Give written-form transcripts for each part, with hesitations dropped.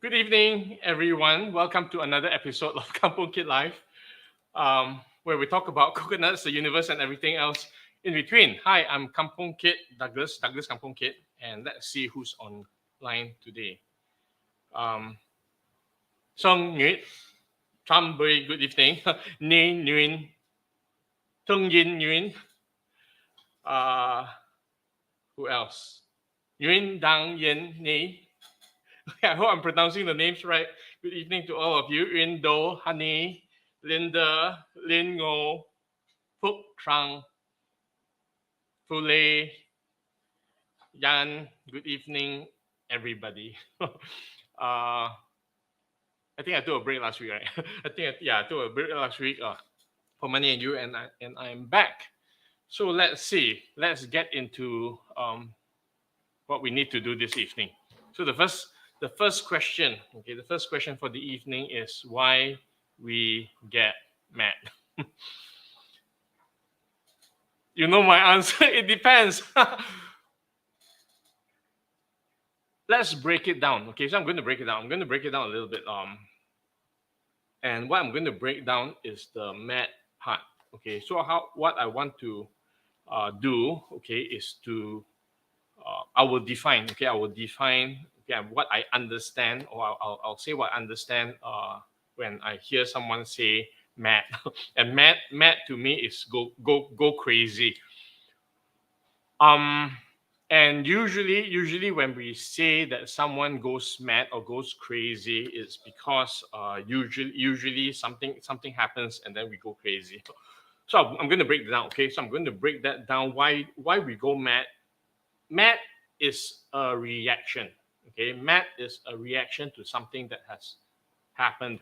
Good evening, everyone. Welcome to another episode of Kampung Kid Life, where we talk about coconuts, the universe, and everything else in between. Hi, I'm Kampung Kid Douglas Kampung Kid, and let's see who's online today. Song Nguyen, Tram Bui, good evening. Ni Nguyen, Tung Yin Nguyen, uh, who else? Nguyen Dang Yin Ni. I hope I'm pronouncing the names right. Good evening to all of you. Yun Do, Honey, Linda, Lin Ngo, Phúc Trang, Fule, Yan. Good evening, everybody. I think I took a break last week, right? I took a break last week for Money and You, and I'm back. So let's see. Let's get into what we need to do this evening. So the first question, okay, the first question for the evening is why we get mad. You know my answer. It depends. Let's break it down. Okay, so I'm going to break it down. I'm going to break it down a little bit. And what I'm going to break down is the mad part. Okay, so what I want to do, okay, is to I will define. Okay, I will define. Okay, what I understand, or I'll say what I understand when I hear someone say mad. And mad to me is go crazy. And usually when we say that someone goes mad or goes crazy, it's because usually something happens and then we go crazy. So I'm going to break that down. Okay, so I'm going to break that down. Why we go mad? Mad is a reaction. Okay, mad is a reaction to something that has happened.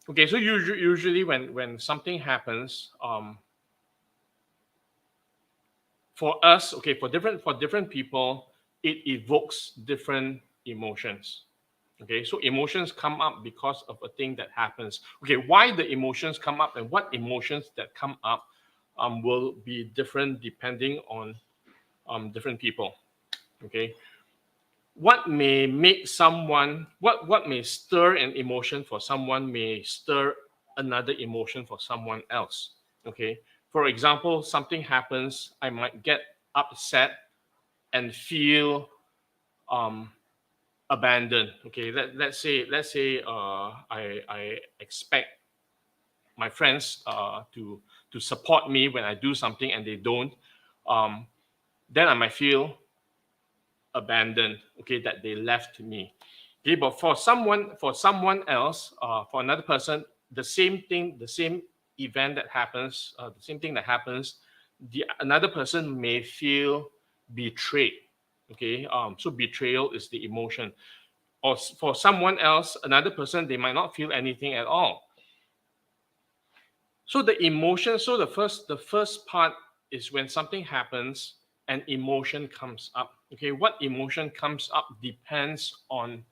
Okay, so usually when something happens, for us, okay, for different people, it evokes different emotions. Okay, so emotions come up because of a thing that happens. Okay, why the emotions come up and what emotions that come up will be different depending on different people. Okay, what may make someone what may stir an emotion for someone may stir another emotion for someone else. Okay, for example, something happens, I might get upset and feel abandoned. Okay, let's say I expect my friends to support me when I do something and they don't. Then I might feel abandoned, okay, that they left me. Okay, but for someone else, for another person, the same thing, the same event that happens, the same thing that happens, the another person may feel betrayed. Okay, so betrayal is the emotion. Or for someone else, another person, they might not feel anything at all. So the emotion, so the first part is when something happens, an emotion comes up. Okay, what emotion comes up depends on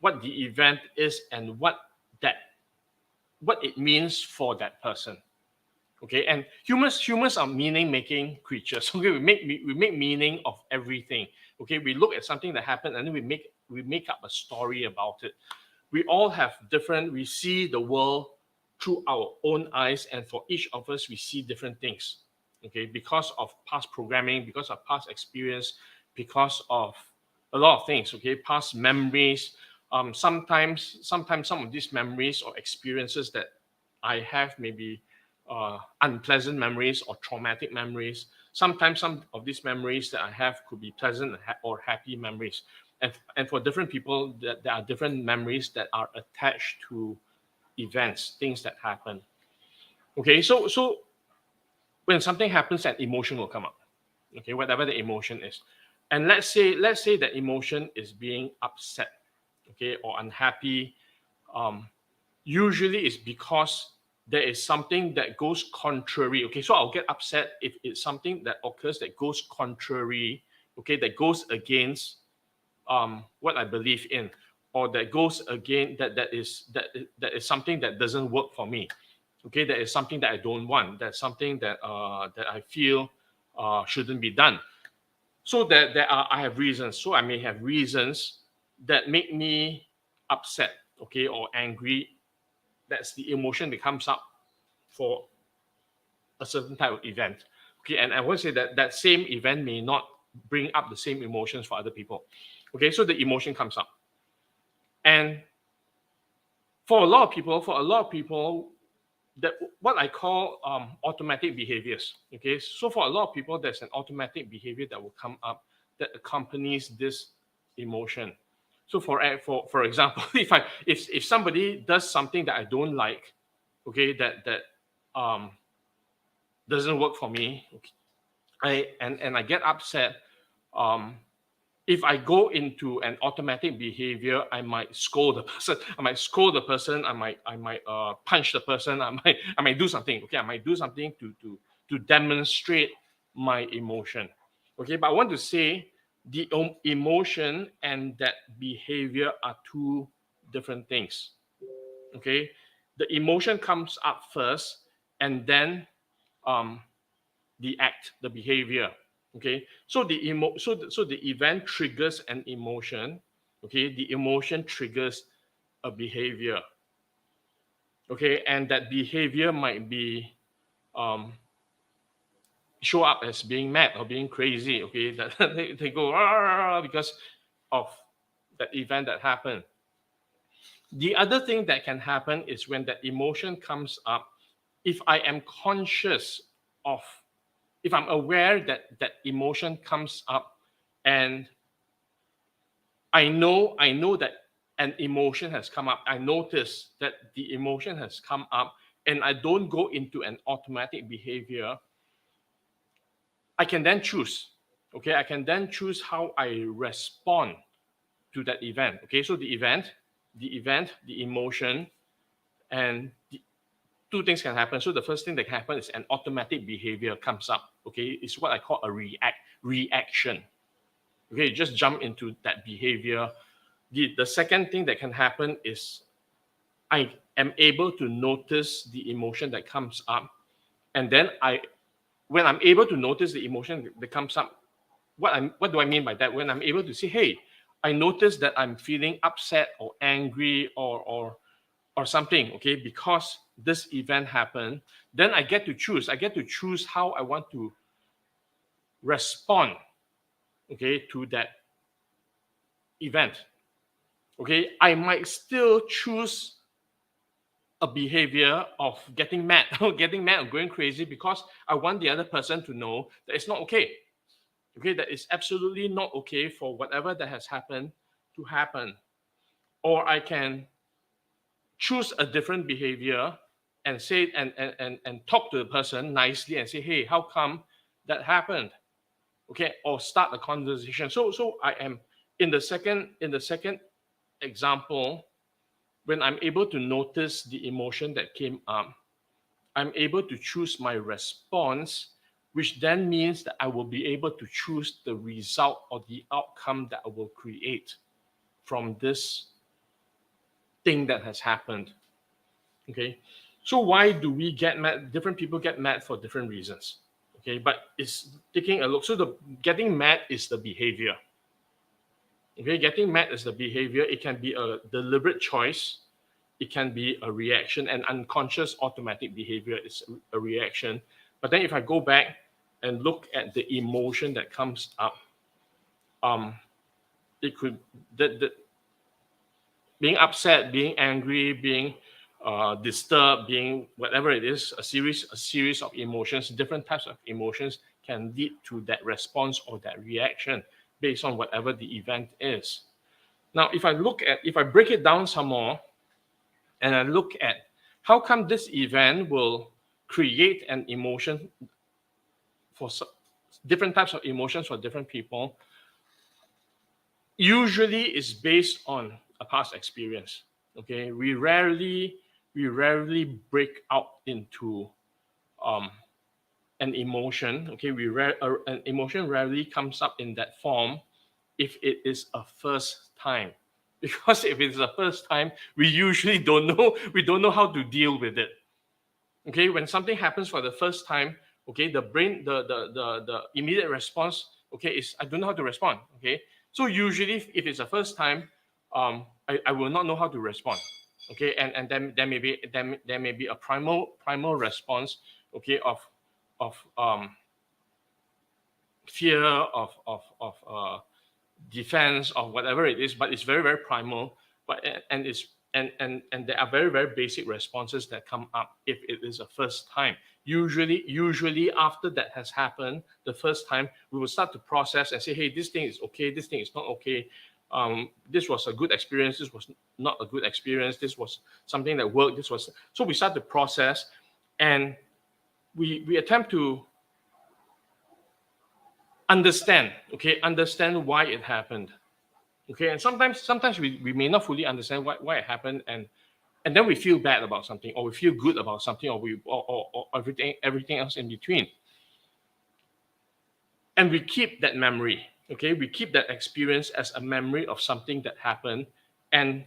what the event is and what it means for that person. Okay, and humans are meaning making creatures. Okay, we make meaning of everything. Okay, we look at something that happened and then we make up a story about it. We all have different, we see the world through our own eyes, and for each of us we see different things. Okay, because of past programming, because of past experience, because of a lot of things. Okay, past memories. Sometimes some of these memories or experiences that I have maybe unpleasant memories or traumatic memories. Sometimes some of these memories that I have could be pleasant or happy memories. And for different people, there are different memories that are attached to events, things that happen. Okay, so when something happens, an emotion will come up. Okay, whatever the emotion is. And let's say that emotion is being upset, okay, or unhappy. Usually it's because there is something that goes contrary. Okay, so I'll get upset if it's something that occurs that goes contrary, okay, that goes against what I believe in, or that goes again that is something that doesn't work for me. Okay, that is something that I don't want. That's something that that I feel shouldn't be done. So that I have reasons. So I may have reasons that make me upset, okay, or angry. That's the emotion that comes up for a certain type of event. Okay, and I want to say that that same event may not bring up the same emotions for other people. Okay, so the emotion comes up. And for a lot of people, that what I call automatic behaviors. Okay, so for a lot of people, there's an automatic behavior that will come up that accompanies this emotion. So for example, if somebody does something that I don't like, okay, that doesn't work for me, okay, I get upset. If I go into an automatic behavior, I might scold the person. I might punch the person. I might do something. Okay, I might do something to demonstrate my emotion. Okay, but I want to say the emotion and that behavior are two different things. Okay, the emotion comes up first, and then the act, the behavior. Okay, so the event triggers an emotion. Okay, the emotion triggers a behavior. Okay, and that behavior might be show up as being mad or being crazy. Okay, that they go because of that event that happened. The other thing that can happen is when that emotion comes up, if I am conscious of, if I'm aware that that emotion comes up, and I know that an emotion has come up, I notice that the emotion has come up, and I don't go into an automatic behavior, I can then choose. Okay, I can then choose how I respond to that event. Okay, so the emotion, and two things can happen. So the first thing that can happen is an automatic behavior comes up. Okay, it's what I call a reaction. Okay, just jump into that behavior. The second thing that can happen is I am able to notice the emotion that comes up, and then when I'm able to notice the emotion that comes up, what do I mean by that? When I'm able to say, hey, I notice that I'm feeling upset or angry or something, okay, because this event happened, then I get to choose. I get to choose how I want to respond, okay, to that event. Okay, I might still choose a behavior of getting mad or going crazy because I want the other person to know that it's not okay. Okay, that it's absolutely not okay for whatever that has happened to happen. Or I can choose a different behavior and say and talk to the person nicely and say, hey, how come that happened? Okay, or start a conversation. So I am in the second example, when I'm able to notice the emotion that came up, I'm able to choose my response, which then means that I will be able to choose the result or the outcome that I will create from this thing that has happened. Okay, so why do we get mad? Different people get mad for different reasons. Okay, but it's taking a look. So the getting mad is the behavior. Okay, getting mad is the behavior. It can be a deliberate choice. It can be a reaction, and unconscious automatic behavior is a reaction. But then if I go back and look at the emotion that comes up, it could that being upset, being angry, being disturbed, being whatever it is, a series of emotions, different types of emotions can lead to that response or that reaction based on whatever the event is. Now, if I break it down some more, and I look at how come this event will create an emotion for different types of emotions for different people, usually is based on a past experience. Okay, we rarely break out into an emotion. Okay, an emotion rarely comes up in that form if it is a first time. Because if it's the first time, we usually don't know how to deal with it. Okay, when something happens for the first time, okay, the brain, the immediate response, okay, is I don't know how to respond. Okay, so usually if it's the first time, I will not know how to respond. Okay, and then there may be a primal response, okay, of fear, of defense, or whatever it is, but it's very, very primal. But and it's and there are very, very basic responses that come up if it is a first time. Usually after that has happened the first time, we will start to process and say, hey, this thing is okay, this thing is not okay. This was a good experience, this was not a good experience, this was something that worked, this was. So we start to process, and we attempt to understand why it happened. Okay, and sometimes we may not fully understand why it happened, and then we feel bad about something, or we feel good about something, or everything else in between. And we keep that memory. Okay, we keep that experience as a memory of something that happened, and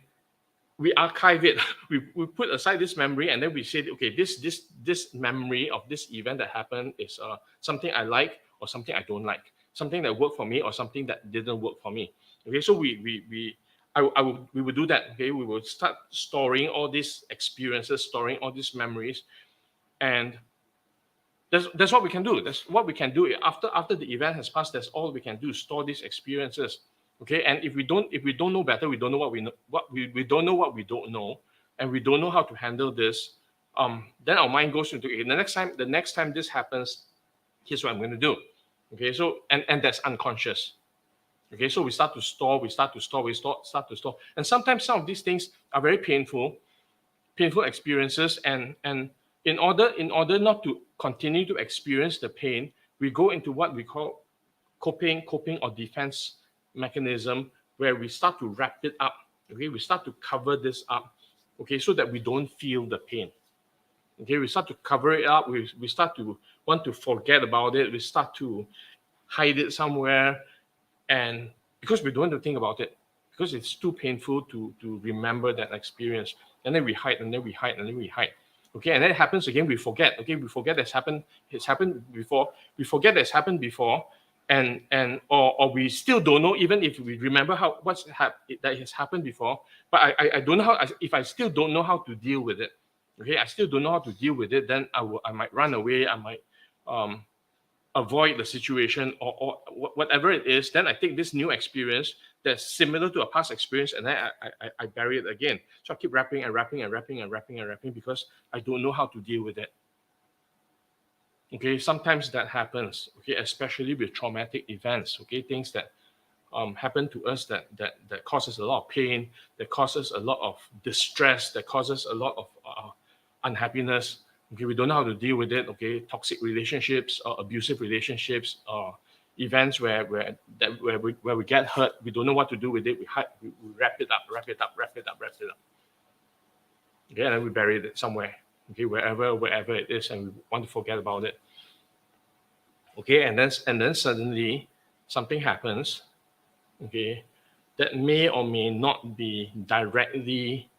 we archive it. we put aside this memory, and then we say, okay, this memory of this event that happened is something I like or something I don't like, something that worked for me or something that didn't work for me. Okay, so we would do that. Okay, we will start storing all these experiences, storing all these memories, and that's what we can do. That's what we can do after the event has passed. That's all we can do: store these experiences. Okay, and if we don't know better, we don't know what we know. We don't know what we don't know, and we don't know how to handle this. Then our mind goes into, okay, the next time this happens, here's what I'm going to do. Okay, so and that's unconscious. Okay, so we start to store, and sometimes some of these things are very painful experiences, and in order not to continue to experience the pain, we go into what we call coping or defense mechanism, where we start to wrap it up. Okay, we start to cover this up, okay, so that we don't feel the pain. Okay, we start to cover it up. We start to want to forget about it. We start to hide it somewhere, and because we don't want to think about it, because it's too painful to remember that experience, and then we hide, and then we hide, and then we hide. Okay, and then it happens again. We forget. Okay, we forget it's happened. It's happened before. We forget it's happened before, or we still don't know, even if we remember that has happened before. But I don't know how. If I still don't know how to deal with it, okay, I still don't know how to deal with it. Then I might run away. I might avoid the situation, or whatever it is. Then I take this new experience that's similar to a past experience, and then I bury it again. So I keep wrapping and wrapping and wrapping and wrapping and wrapping, because I don't know how to deal with it. Okay, sometimes that happens. Okay, especially with traumatic events. Okay, things that happen to us that causes a lot of pain, that causes a lot of distress, that causes a lot of unhappiness. Okay, we don't know how to deal with it. Okay, toxic relationships, or abusive relationships, or events where we get hurt. We don't know what to do with it. We wrap it up. Okay, and then we bury it somewhere. Okay, wherever it is, and we want to forget about it. Okay, and then suddenly something happens. Okay, that may or may not be directly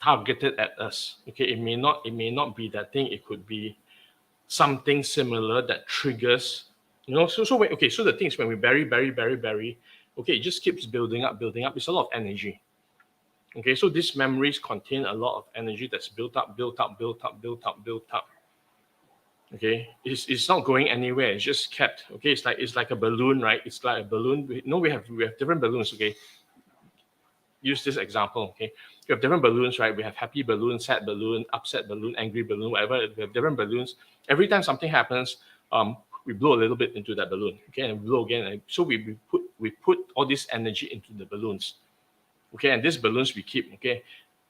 targeted at us. Okay, it may not be that thing. It could be something similar that triggers. So the thing is, when we bury, okay, it just keeps building up. It's a lot of energy. Okay, so these memories contain a lot of energy that's built up. Okay, it's not going anywhere. It's just kept. Okay, it's like a balloon, right? It's like a balloon. We have different balloons. Okay, use this example. Okay, we have different balloons, right? We have happy balloon, sad balloon, upset balloon, angry balloon, whatever. We have different balloons. Every time something happens, we blow a little bit into that balloon. Okay, and we blow again. And so we put all this energy into the balloons. Okay, and these balloons we keep. Okay,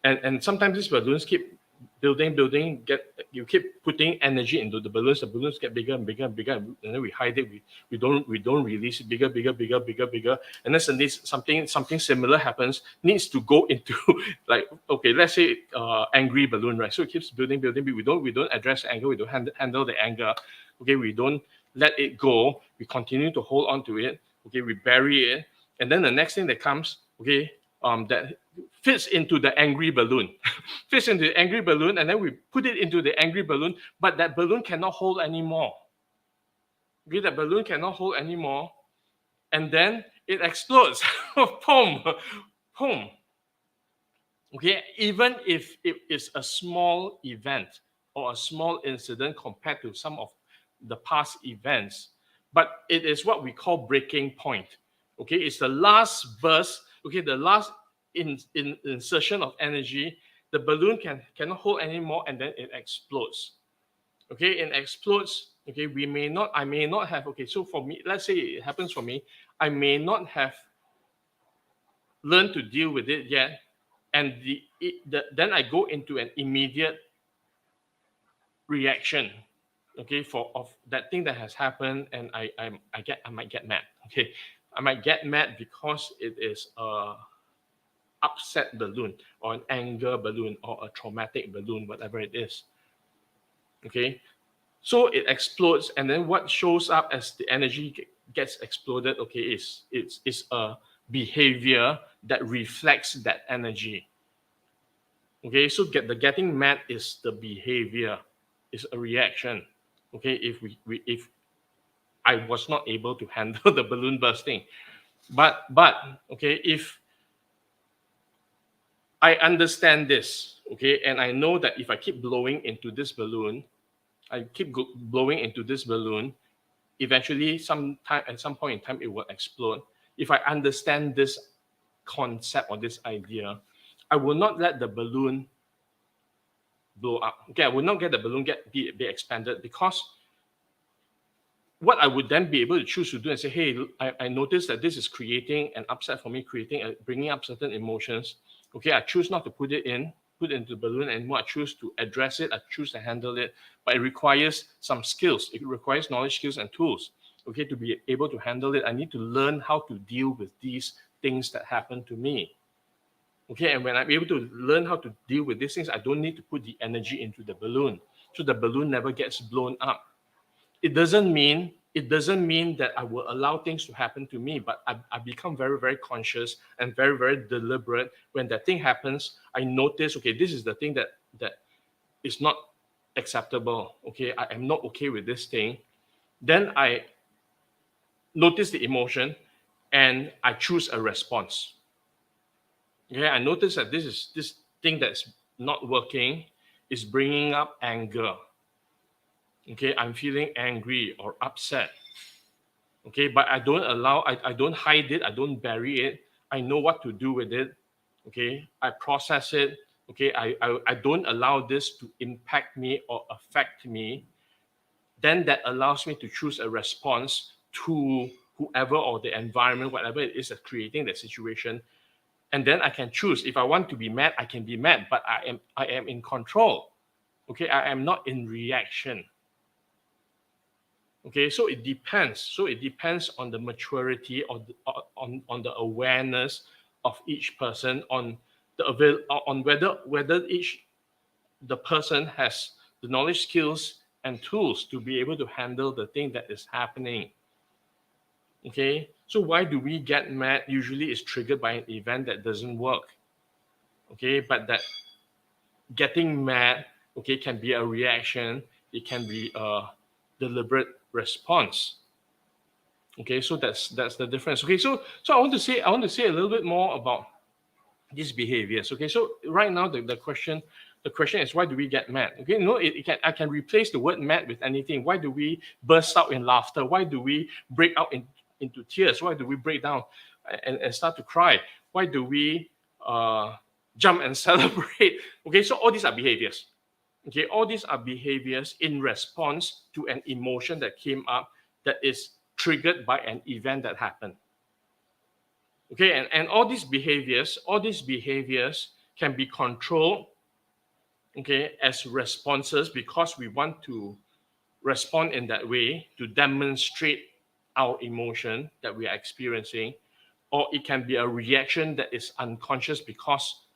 and sometimes these balloons keep building. You keep putting energy into the balloons. The balloons get bigger and bigger and bigger, and then we hide it. We don't release it. Bigger. And then suddenly something similar happens. Needs to go into like, okay, let's say angry balloon, right? So it keeps building. We don't address anger. We don't handle the anger. Okay, we don't let it go. We continue to hold on to it. Okay, we bury it, and then the next thing that comes, okay, that fits into the angry balloon, and then we put it into the angry balloon, but that balloon cannot hold anymore. Okay, that balloon cannot hold anymore, and then it explodes. Boom, boom. Okay, even if it is a small event or a small incident compared to some of the past events, but it is what we call breaking point. Okay, it's the last burst. Okay, the last insertion of energy. The balloon cannot hold anymore, and then it explodes. Okay, it explodes. Okay, I may not have. Okay, so for me, let's say it happens for me, I may not have learned to deal with it yet, and then I go into an immediate reaction, okay, of that thing that has happened, and I might get mad. Okay, I might get mad because it is a upset balloon or an anger balloon or a traumatic balloon, whatever it is. Okay, so it explodes, and then what shows up as the energy gets exploded, okay, is a behavior that reflects that energy. Okay, so getting mad is the behavior, is a reaction. Okay, if I was not able to handle the balloon bursting, but okay, if I understand this, okay, and I know that if I keep blowing into this balloon, blowing into this balloon, eventually at some point in time it will explode. If I understand this concept or this idea, I will not let the balloon blow up. Okay, I will not get the balloon be expanded, because what I would then be able to choose to do and say, hey, I noticed that this is creating an upset for me, bringing up certain emotions. Okay, I choose not to put it into the balloon anymore. I choose to address it. I choose to handle it. But it requires some skills. It requires knowledge, skills, and tools. Okay, to be able to handle it, I need to learn how to deal with these things that happen to me. Okay, and when I'm able to learn how to deal with these things, I don't need to put the energy into the balloon. So the balloon never gets blown up. It doesn't mean that I will allow things to happen to me, but I become very, very conscious and very, very deliberate. When that thing happens, I notice, okay, this is the thing that is not acceptable. Okay, I am not okay with this thing. Then I notice the emotion and I choose a response. Okay, I notice that this thing that's not working is bringing up anger. Okay, I'm feeling angry or upset. Okay, but I don't hide it, I don't bury it. I know what to do with it. Okay, I process it. Okay, I don't allow this to impact me or affect me. Then that allows me to choose a response to whoever or the environment, whatever it is that's creating the situation. And then I can choose. If I want to be mad, I can be mad, but I am in control. Okay, I am not in reaction. Okay, so it depends. So it depends on the maturity or on the awareness of each person, on whether the person has the knowledge, skills, and tools to be able to handle the thing that is happening. Okay, so why do we get mad? Usually it's triggered by an event that doesn't work. Okay, but that getting mad, okay, can be a reaction. It can be a deliberate response. Okay, so that's the difference. Okay, so I want to say a little bit more about these behaviors. Okay, so right now the question is, why do we get mad? Okay, I can replace the word mad with anything. Why do we burst out in laughter? Why do we break out into tears? Why do we break down and start to cry? Why do we jump and celebrate? Okay, so all these are behaviors. Okay, all these are behaviors in response to an emotion that came up that is triggered by an event that happened. Okay, and all these behaviors can be controlled, okay, as responses, because we want to respond in that way to demonstrate our emotion that we are experiencing, or it can be a reaction that is unconscious because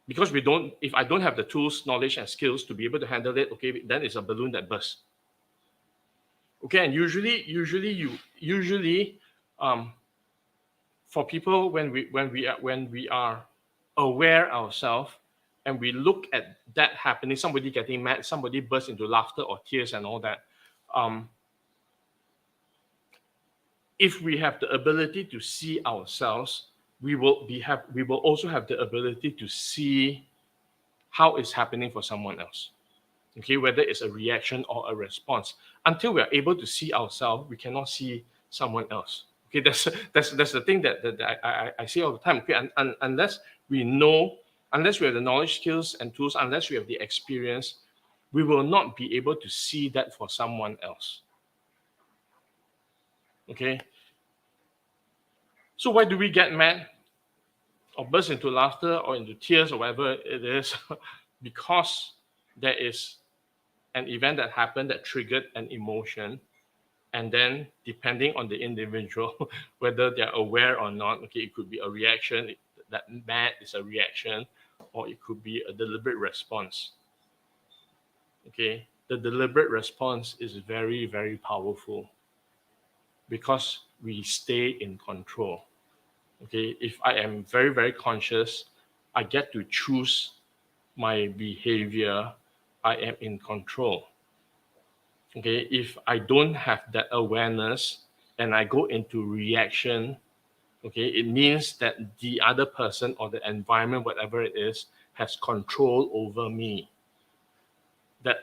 if I don't have the tools, knowledge, and skills to be able to handle it, okay, then it's a balloon that bursts. Okay, and usually for people, when we are aware ourselves and we look at that happening, somebody getting mad, somebody bursts into laughter or tears and all that, if we have the ability to see ourselves, we will also have the ability to see how it's happening for someone else. Okay, whether it's a reaction or a response. Until we are able to see ourselves, we cannot see someone else. Okay, that's the thing that I see all the time. Okay, unless we know, unless we have the knowledge, skills, and tools, unless we have the experience, we will not be able to see that for someone else. Okay. So why do we get mad or burst into laughter or into tears or whatever it is? Because there is an event that happened that triggered an emotion, and then depending on the individual, whether they're aware or not, okay, it could be a reaction, that mad is a reaction, or it could be a deliberate response. Okay, the deliberate response is very, very powerful because we stay in control. Okay, if I am very, very conscious, I get to choose my behavior. I am in control. Okay, if I don't have that awareness and I go into reaction, okay, it means that the other person or the environment, whatever it is, has control over me. That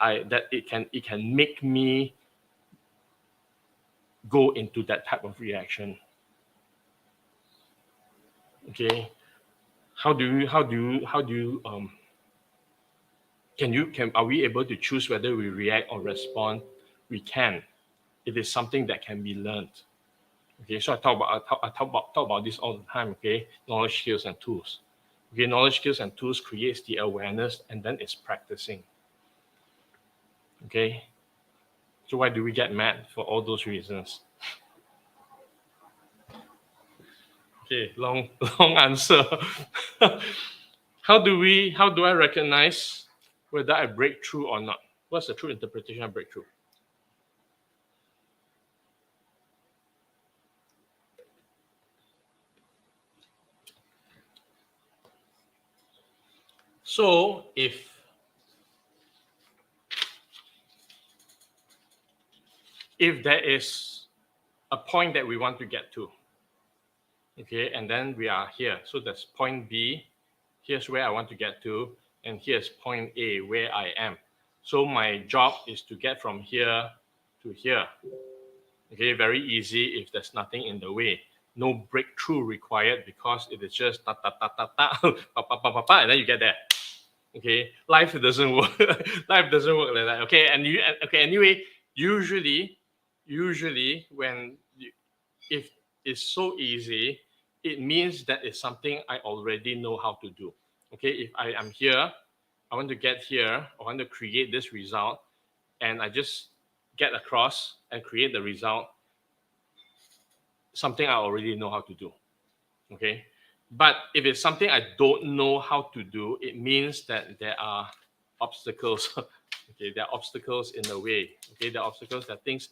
it can make me go into that type of reaction. Okay, are we able to choose whether we react or respond? We can. It is something that can be learned. Okay, so I talk about this all the time. Okay, knowledge, skills, and tools. Okay, knowledge, skills, and tools creates the awareness, and then it's practicing. Okay, so why do we get mad? For all those reasons. Okay, long answer. How do I recognize whether I break through or not? What's the true interpretation of breakthrough? So if there is a point that we want to get to, okay, and then we are here. So that's point B. Here's where I want to get to, and here's point A, where I am. So my job is to get from here to here. Okay, very easy if there's nothing in the way. No breakthrough required because it is just ta ta ta ta ta pa pa pa pa pa, and then you get there. Okay, life doesn't work. Life doesn't work like that. Okay, anyway, usually when if it's so easy, it means that it's something I already know how to do. Okay, if I am here, I want to get here, I want to create this result, and I just get across and create the result, something I already know how to do. Okay, but if it's something I don't know how to do, it means that there are obstacles. Okay, there are obstacles in the way. Okay, there are obstacles, that things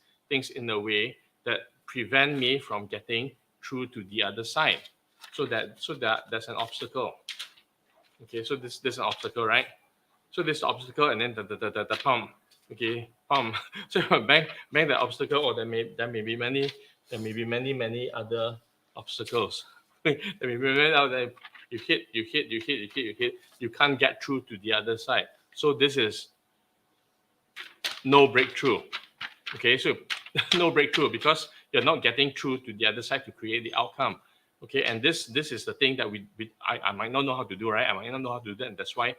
in the way that prevent me from getting through to the other side. So that's an obstacle. Okay, so this is an obstacle, right? So this obstacle, and then the pump. Okay, pump. So bang the obstacle, or there may be many other obstacles. There may be many other. You hit. You can't get through to the other side. So this is no breakthrough. Okay, so no breakthrough because you're not getting through to the other side to create the outcome. Okay, and this is the thing that I might not know how to do, right? I might not know how to do that, and that's why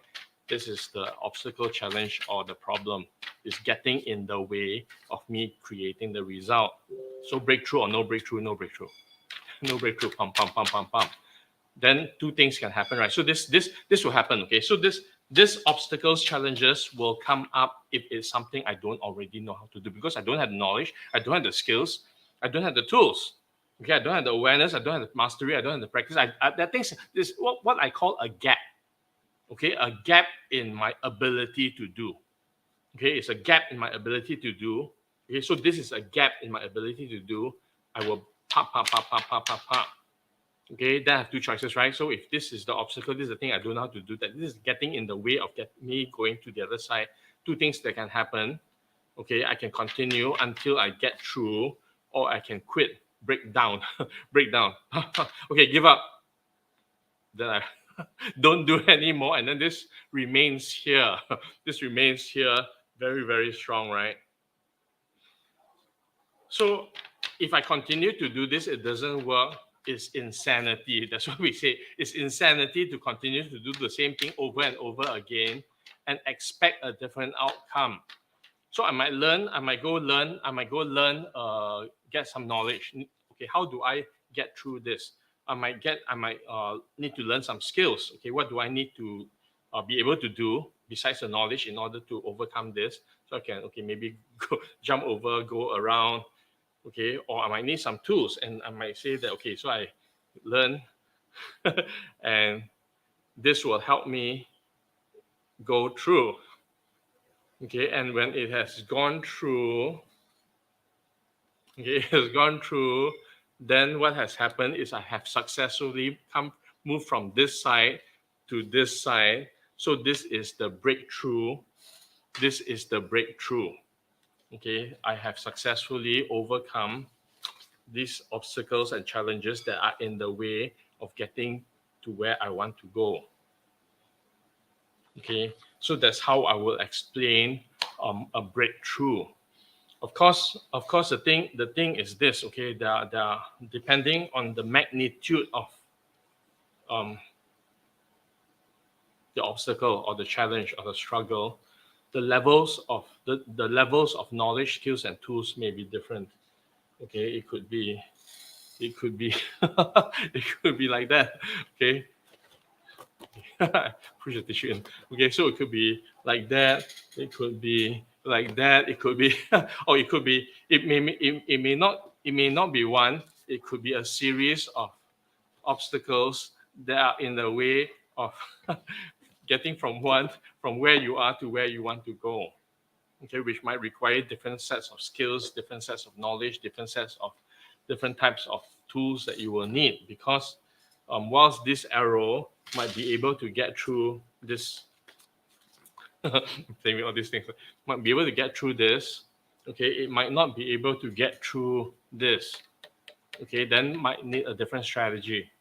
this is the obstacle, challenge, or the problem is getting in the way of me creating the result. So breakthrough or no breakthrough, no breakthrough. No breakthrough, pump. Then two things can happen, right? So this will happen, okay? So this obstacles, challenges will come up if it's something I don't already know how to do, because I don't have the knowledge, I don't have the skills, I don't have the tools. Okay, I don't have the awareness, I don't have the mastery, I don't have the practice. That things is what I call a gap. Okay, a gap in my ability to do. Okay, it's a gap in my ability to do. Okay, so this is a gap in my ability to do. I will pop. Okay, then I have two choices, right? So if this is the obstacle, this is the thing I don't know how to do, that this is getting in the way of me going to the other side. Two things that can happen. Okay, I can continue until I get through, or I can quit break down. Break down. Okay, give up. Then I don't do anymore, and then this remains here. This remains here, very, very strong, right? So if I continue to do this, it doesn't work. It's insanity. That's what we say. It's insanity to continue to do the same thing over and over again and expect a different outcome. So I might learn, I might go learn, get some knowledge. Okay, how do I get through this? I might need to learn some skills. Okay, what do I need to be able to do besides the knowledge in order to overcome this? So I can, okay, maybe go jump over, go around. Okay, or I might need some tools, and I might say that, okay, so I learn and this will help me go through. Okay, and when it has gone through, then what has happened is I have successfully moved from this side to this side. So this is the breakthrough. This is the breakthrough. Okay, I have successfully overcome these obstacles and challenges that are in the way of getting to where I want to go. Okay, so that's how I will explain a breakthrough. Of course, the thing is this. Okay, there depending on the magnitude of the obstacle or the challenge or the struggle, the levels of knowledge, skills, and tools may be different. Okay, it could be it could be like that. Okay. Push the tissue in. Okay, so it could be like that. It could be like that. It could be, or it could be. It may not be one. It could be a series of obstacles that are in the way of getting from where you are to where you want to go. Okay, which might require different sets of skills, different sets of knowledge, different types of tools that you will need, because whilst this arrow might be able to get through this, saying all these things, might be able to get through this, okay, it might not be able to get through this. Okay, then might need a different strategy,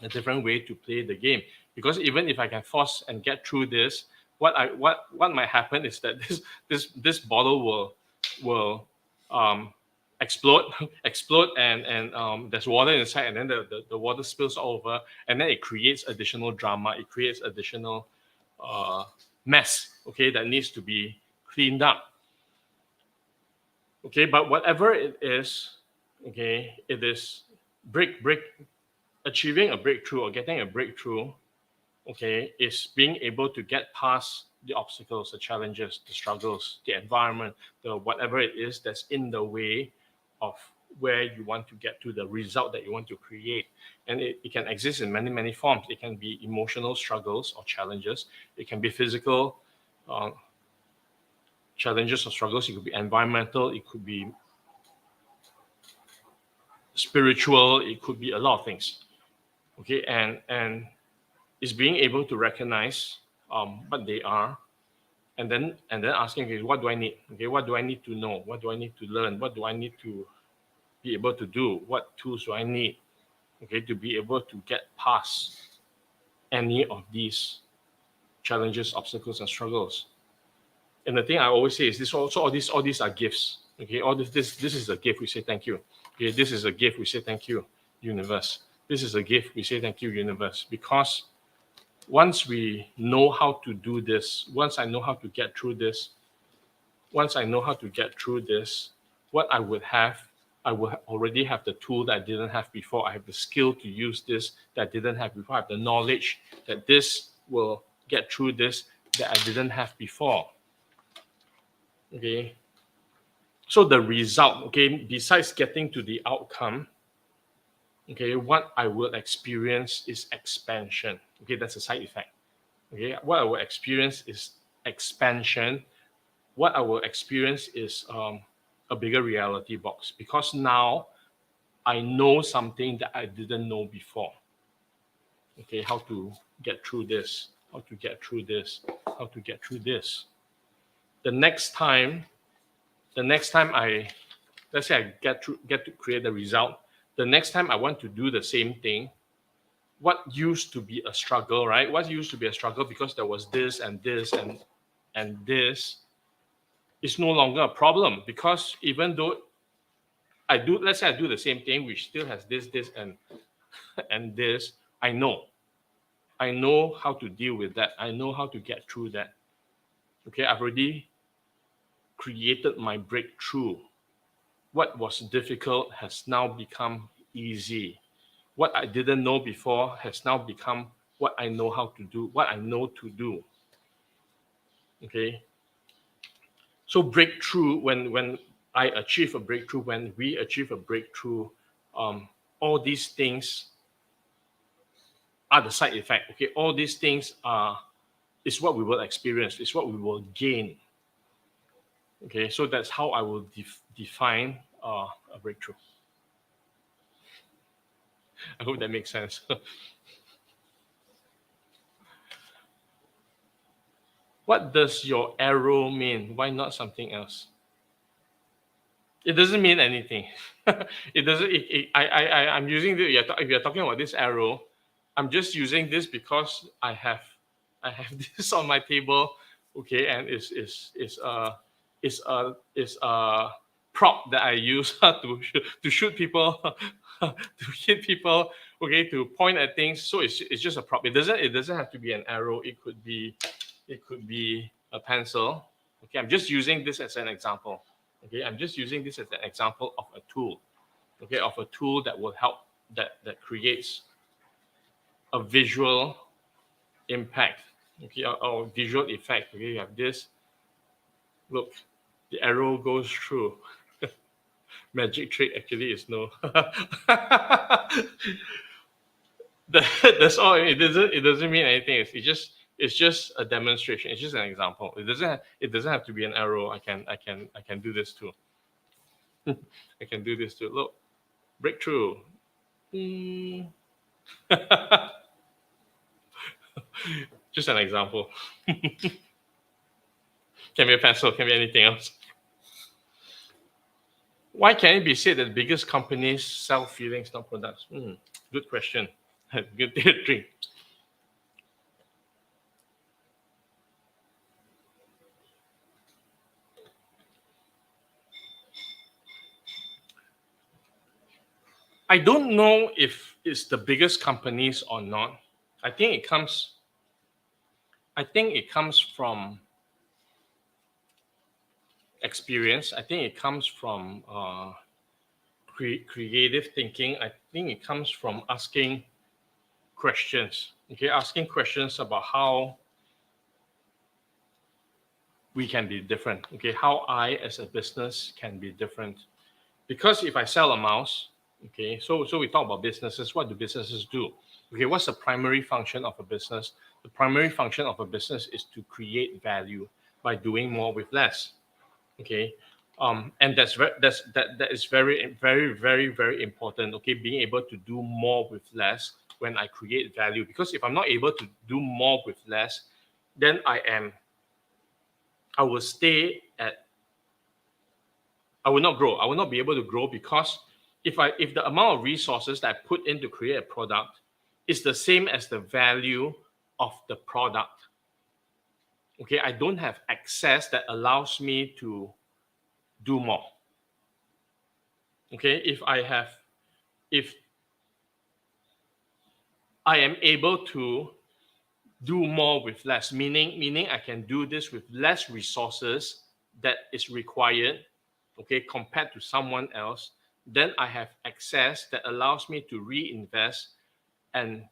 a different way to play the game. Because even if I can force and get through this, what might happen is that this bottle will explode, and there's water inside, and then the water spills over, and then it creates additional drama. It creates additional mess. Okay, that needs to be cleaned up. Okay, but whatever it is, okay, it is achieving a breakthrough or getting a breakthrough, okay, is being able to get past the obstacles, the challenges, the struggles, the environment, the whatever it is that's in the way of where you want to get to, the result that you want to create. And it can exist in many forms. It can be emotional struggles or challenges. It can be physical challenges or struggles. It could be environmental. It could be spiritual. It could be a lot of things. Okay, and is being able to recognize what they are, and then asking, okay, what do I need? Okay, what do I need to know? What do I need to learn? What do I need to be able to do? What tools do I need? Okay, to be able to get past any of these challenges, obstacles, and struggles. And the thing I always say is this: also all these are gifts. Okay, all this is a gift. We say thank you. Okay, this is a gift. We say thank you, universe. This is a gift. We say thank you, universe, because once we know how to do this, once I know how to get through this, what I would already have the tool that I didn't have before. I have the skill to use this that I didn't have before. I have the knowledge that this will get through this that I didn't have before. Okay. So the result, okay, besides getting to the outcome, okay, what I will experience is expansion. Okay, that's a side effect. Okay, what I will experience is expansion. What I will experience is a bigger reality box, because now I know something that I didn't know before. Okay, how to get through this, how to get through this, how to get through this. The next time I let's say I get to create the result. The next time I want to do the same thing, what used to be a struggle, right? What used to be a struggle because there was this and this and this is no longer a problem, because even though let's say I do the same thing, which still has this and this, I know how to deal with that. I know how to get through that. Okay, I've already created my breakthrough. What was difficult has now become easy. What I didn't know before has now become what I know how to do, what I know to do. Okay. So breakthrough, when I achieve a breakthrough, when we achieve a breakthrough, all these things are the side effect. Okay, all these things is what we will experience, is what we will gain. Okay, so that's how I will define a breakthrough. I hope that makes sense. What does your arrow mean? Why not something else? It doesn't mean anything. It doesn't. I'm using the. If you're talking about this arrow, I'm just using this because I have this on my table. Okay, and it's a prop that I use to shoot people, to hit people. Okay, to point at things. So it's just a prop. It doesn't have to be an arrow. It could be a pencil. Okay, I'm just using this as an example. Okay, I'm just using this as an example of a tool. Okay, of a tool that will help, that creates a visual impact. Okay, or visual effect. Okay, you have this. Look, the arrow goes through. Magic trick actually is no. That's all. It doesn't mean anything. It's just a demonstration. It's just an example. It doesn't have to be an arrow. I can do this too. I can do this too. Look, breakthrough. Just an example. Can be a pencil. Can be anything else. Why can it be said that the biggest companies sell feelings, not products? Good question. Good drink. I don't know if it's the biggest companies or not. I think it comes from experience. I think it comes from creative thinking. I think it comes from asking questions. Okay, asking questions about how we can be different. Okay, how I as a business can be different. Because if I sell a mouse, okay, so we talk about businesses. What do businesses do? Okay, what's the primary function of a business? The primary function of a business is to create value by doing more with less. Okay, and that is very, very, very, very important. Okay, being able to do more with less when I create value. Because if I'm not able to do more with less, then I will stay at. I will not grow. I will not be able to grow, because if the amount of resources that I put in to create a product is the same as the value of the product, okay, I don't have access that allows me to do more. Okay, if I am able to do more with less, meaning I can do this with less resources that is required, okay, compared to someone else, then I have access that allows me to reinvest, and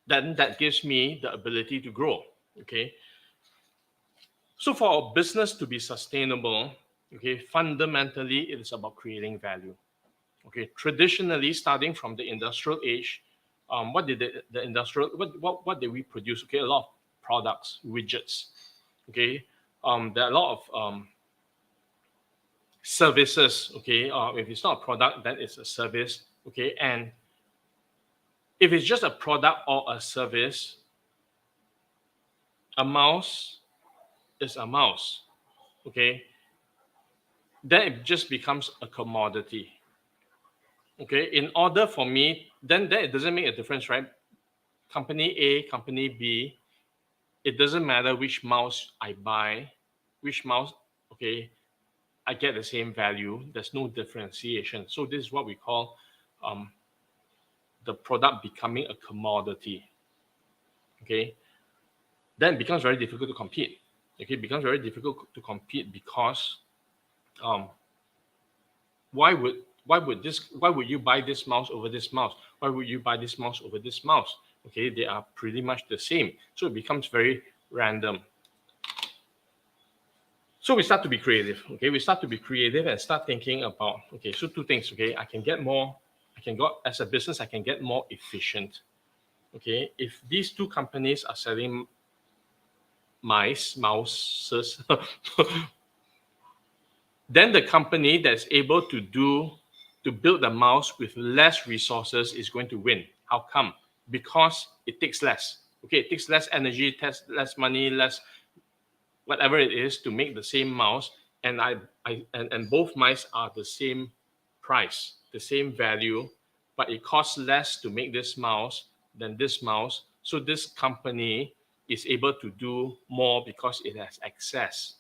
then that gives me the ability to grow. Okay, so for a business to be sustainable, okay, fundamentally it is about creating value. Okay, traditionally, starting from the industrial age, what did the industrial what did we produce? Okay, a lot of products, widgets. Okay, there are a lot of services. Okay, if it's not a product, then it's a service. Okay, and if it's just a product or a service, a mouse is a mouse. Okay, then it just becomes a commodity. Okay, in order for me, then it doesn't make a difference, right? Company A, company B, it doesn't matter which mouse I buy, which mouse, okay, I get the same value. There's no differentiation. So this is what we call the product becoming a commodity. Okay, then it becomes very difficult to compete. Okay, it becomes very difficult to compete because why would you buy this mouse over this mouse? Why would you buy this mouse over this mouse? Okay, they are pretty much the same. So it becomes very random. So we start to be creative. Okay, we start to be creative and start thinking about, okay, so two things. Okay, as a business, I can get more efficient. Okay, if these two companies are selling mouses, then the company that's able to build the mouse with less resources is going to win. How come? Because it takes less. Okay, it takes less energy, takes less money, less whatever it is to make the same mouse, and and both mice are the same price, the same value, but it costs less to make this mouse than this mouse. So this company is able to do more because it has access.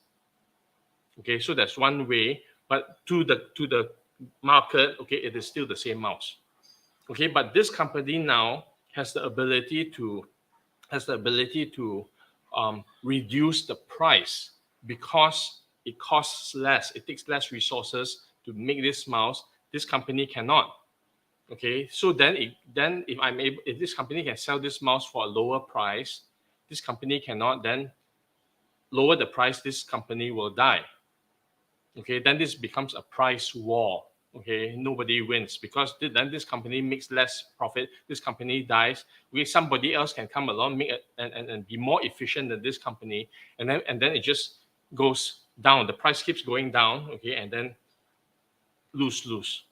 Okay, so that's one way, but to the market, okay, it is still the same mouse. Okay, but this company now has the ability to reduce the price because it costs less. It takes less resources to make this mouse. This company cannot. Okay, so then if this company can sell this mouse for a lower price, this company cannot then lower the price. This company will die. Okay, then this becomes a price war. Okay, nobody wins because then this company makes less profit. This company dies. Somebody else can come along, and be more efficient than this company, and then it just goes down. The price keeps going down. Okay, and then lose.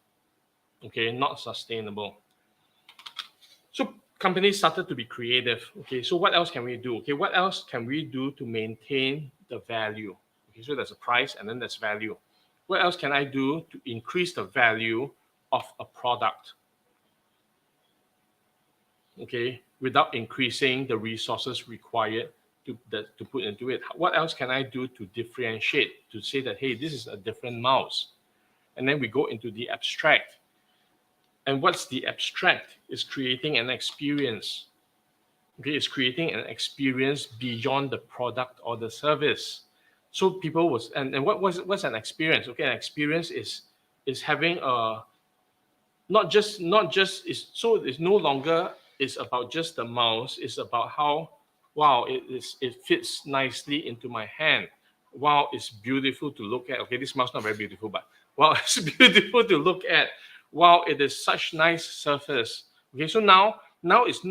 Okay, not sustainable. So companies started to be creative. Okay, so what else can we do? Okay, what else can we do to maintain the value? Okay, so there's a price and then there's value. What else can I do to increase the value of a product? Okay, without increasing the resources required to put into it. What else can I do to differentiate, to say that, hey, this is a different mouse? And then we go into the abstract. And what's the abstract? Is creating an experience. Okay, it's creating an experience beyond the product or the service. So people was and what's an experience? Okay, an experience is having a not just is so it's no longer is about just the mouse. It's about how it fits nicely into my hand. Wow, it's beautiful to look at. Okay, this mouse not very beautiful, but wow, it's beautiful to look at. Wow, it is such nice surface. Okay, so now it's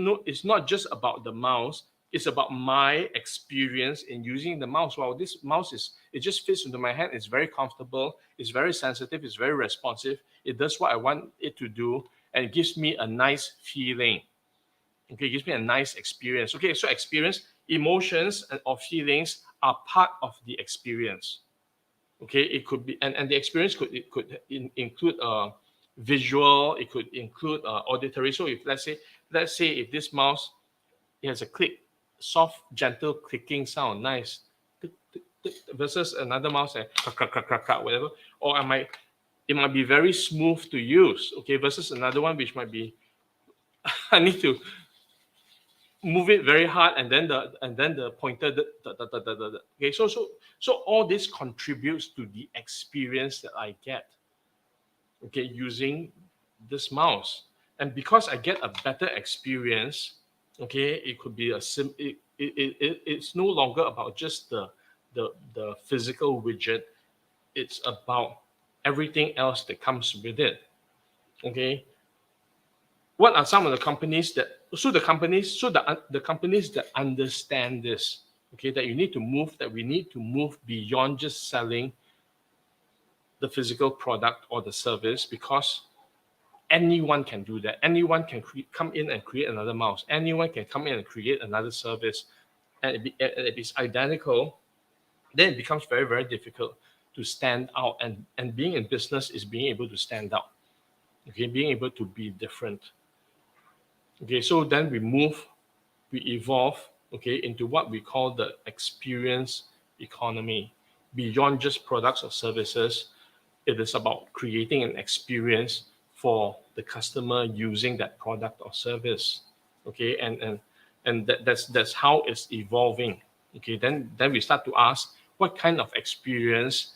not just about the mouse. It's about my experience in using the mouse. Wow, this mouse it just fits into my hand. It's very comfortable. It's very sensitive. It's very responsive. It does what I want it to do, and it gives me a nice feeling. Okay, it gives me a nice experience. Okay, so experience, emotions, or feelings are part of the experience. Okay, it could be, and the experience could include visual. It could include auditory. So if let's say if this mouse, it has a click, soft, gentle clicking sound, nice, versus another mouse and whatever, or it might be very smooth to use. Okay, versus another one which might be I need to move it very hard, and then the pointer. Okay, so all this contributes to the experience that I get. Okay, using this mouse, and because I get a better experience, okay, it could be it's no longer about just the physical widget. It's about everything else that comes with it. Okay, what are some of the companies that the companies that understand this? Okay, that we need to move beyond just selling the physical product or the service, because anyone can do that. Anyone can come in and create another mouse. Anyone can come in and create another service, and if it's identical, then it becomes very, very difficult to stand out, and being in business is being able to stand out. Okay, being able to be different. Okay, so then we evolve, okay, into what we call the experience economy. Beyond just products or services, it is about creating an experience for the customer using that product or service. Okay, and that's how it's evolving. Okay, then we start to ask, what kind of experience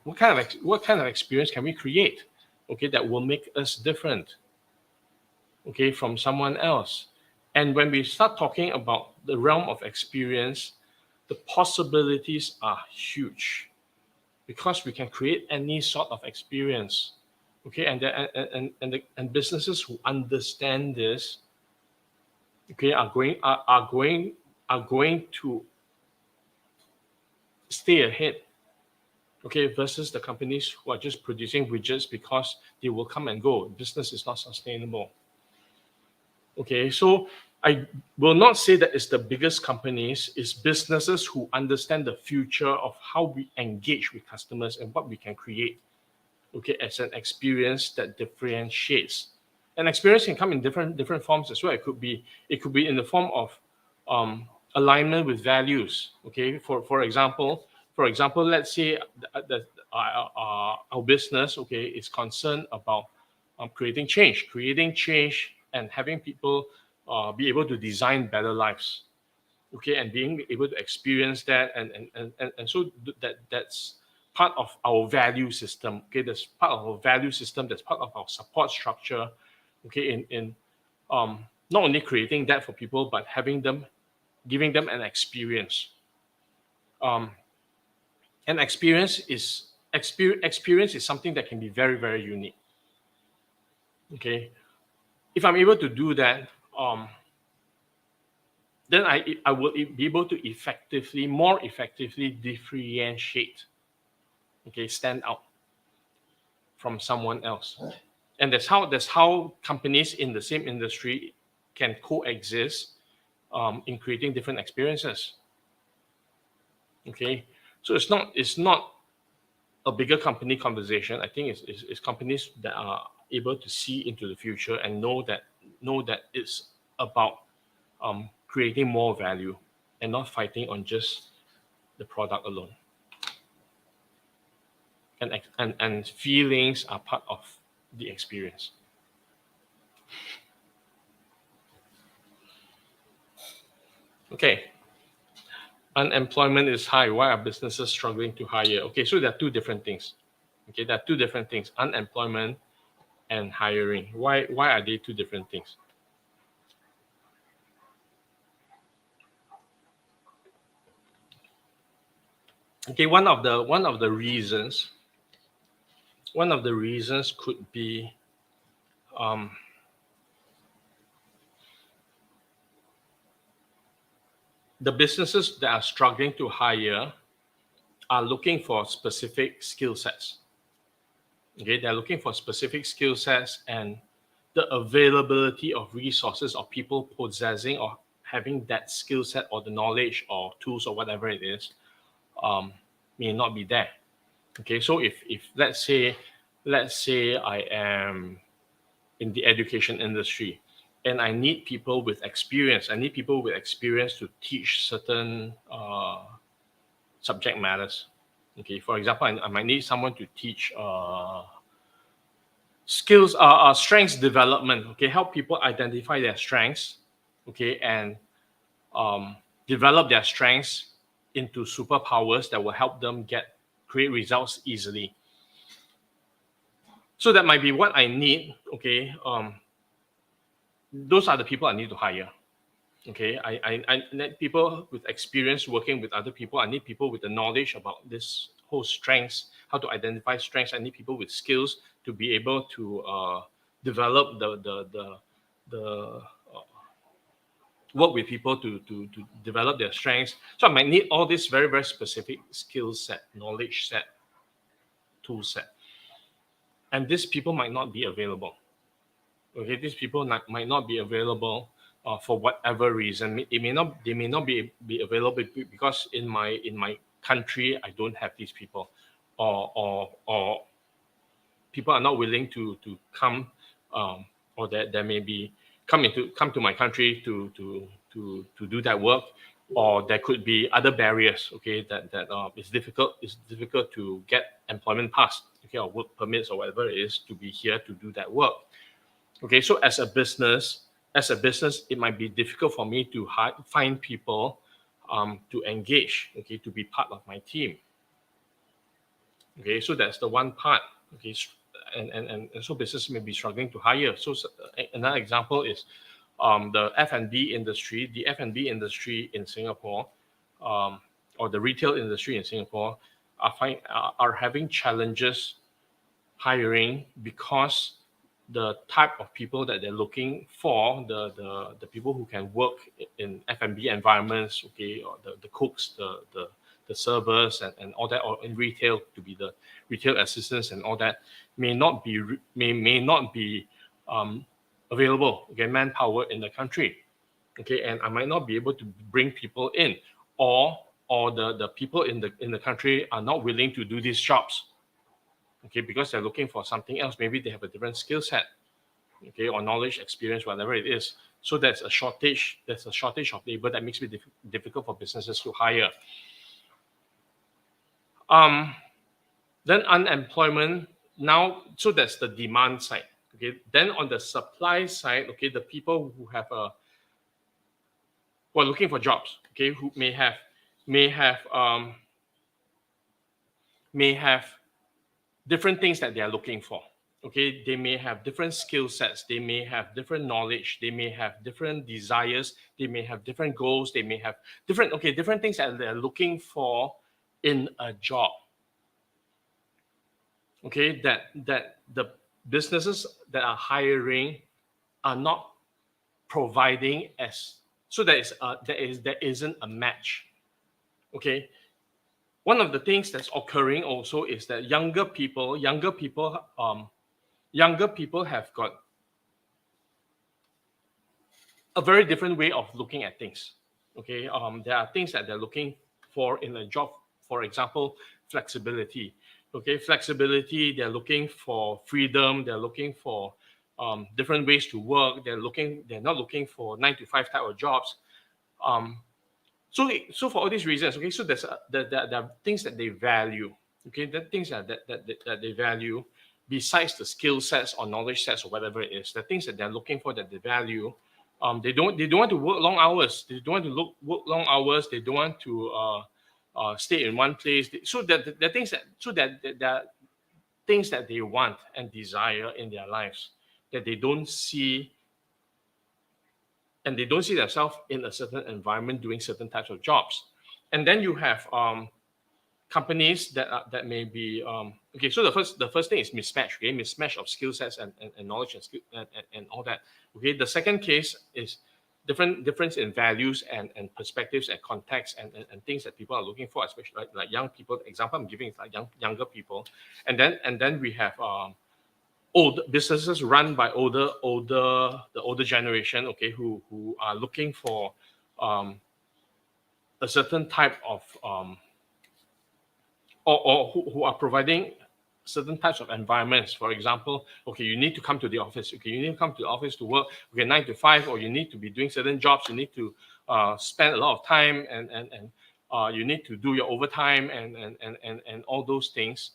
what kind of experience can we create? Okay, that will make us different, okay, from someone else. And when we start talking about the realm of experience, the possibilities are huge, because we can create any sort of experience. Okay, and businesses who understand this, okay, are going to stay ahead, okay, versus the companies who are just producing widgets because they will come and go. Business is not sustainable. Okay, so I will not say that it's the biggest companies, it's businesses who understand the future of how we engage with customers and what we can create, okay, as an experience that differentiates. An experience can come in different forms as well. It could be in the form of alignment with values. Okay, for example, let's say that our business, okay, is concerned about creating change, and having people be able to design better lives. Okay, and being able to experience that, and so that's part of our value system. Okay, that's part of our value system. That's part of our support structure. Okay, in not only creating that for people, but giving them an experience. And experience is something that can be very, very unique. Okay, if I'm able to do that, then I will be able to more effectively differentiate, okay, stand out from someone else. And that's how companies in the same industry can coexist in creating different experiences. Okay, so it's not a bigger company conversation. I think it's companies that are able to see into the future and know that it's about creating more value and not fighting on just the product alone. And feelings are part of the experience. Okay. Unemployment is high. Why are businesses struggling to hire? Okay, so there are two different things. Okay, there are two different things: unemployment and hiring. Why are they two different things? Okay, one of the reasons could be the businesses that are struggling to hire are looking for specific skill sets. Okay, they're looking for specific skill sets, and the availability of resources or people possessing or having that skill set or the knowledge or tools or whatever it is may not be there. Okay, so if let's say I am in the education industry and I need people with experience. I need people with experience to teach certain subject matters. Okay, for example, I might need someone to teach skills, strengths development. Okay, help people identify their strengths. Okay, and develop their strengths into superpowers that will help them create results easily. So that might be what I need. Okay, those are the people I need to hire. Okay, I need people with experience working with other people. I need people with the knowledge about this whole strengths, how to identify strengths. I need people with skills to be able to develop the work with people to develop their strengths. So I might need all this very, very specific skill set, knowledge set, tool set. And these people might not be available. Okay, these people might not be available for whatever reason. They may not be available because in my country I don't have these people, or people are not willing to come, or that there may be come to my country to do that work, or there could be other barriers. Okay, that it's difficult to get employment pass, okay, or work permits or whatever it is to be here to do that work. Okay, so as a business, it might be difficult for me to find people to engage, okay, to be part of my team. Okay, so that's the one part. Okay, and so business may be struggling to hire. So another example is the F&B industry. The F&B industry in Singapore, or the retail industry in Singapore, are having challenges hiring because the type of people that they're looking for, the people who can work in F&B environments, okay, or the cooks, the servers and all that, or in retail to be the retail assistants and all that, may not be available, okay, manpower in the country, okay, and I might not be able to bring people in, or the people in the country are not willing to do these jobs, okay, because they're looking for something else. Maybe they have a different skill set, okay, or knowledge, experience, whatever it is. So there's a shortage of labor that makes it difficult for businesses to hire. Then unemployment now, so that's the demand side. Okay, then on the supply side, okay, the people who are looking for jobs, okay, who may have different things that they are looking for. Okay, they may have different skill sets, they may have different knowledge, they may have different desires, they may have different goals, they may have different things that they're looking for in a job. Okay, that the businesses that are hiring are not providing so there isn't a match. Okay, one of the things that's occurring also is that younger people have got a very different way of looking at things. Okay, there are things that they're looking for in a job. For example, flexibility. Okay, flexibility. They're looking for freedom. They're looking for different ways to work. They're not looking for 9-to-5 type of jobs. So for all these reasons, okay, so there are things that they value. Okay, the things that they value besides the skill sets or knowledge sets or whatever it is, the things that they're looking for that they value. They don't want to work long hours. They don't want to work long hours. They don't want to stay in one place. So that the things that they want and desire in their lives that they don't see, and they don't see themselves in a certain environment doing certain types of jobs. And then you have companies that may be okay. So the first thing is mismatch. Okay, mismatch of skill sets and knowledge and all that. Okay, the second case is difference in values and perspectives and context and things that people are looking for, especially like young people. The example I'm giving is like younger people, and then we have old businesses run by the older generation. Okay, who are looking for a certain type of or who are providing certain types of environments. For example, okay, you need to come to the office. Okay, you need to come to the office to work. Okay, 9-to-5, or you need to be doing certain jobs. You need to spend a lot of time, and you need to do your overtime and all those things.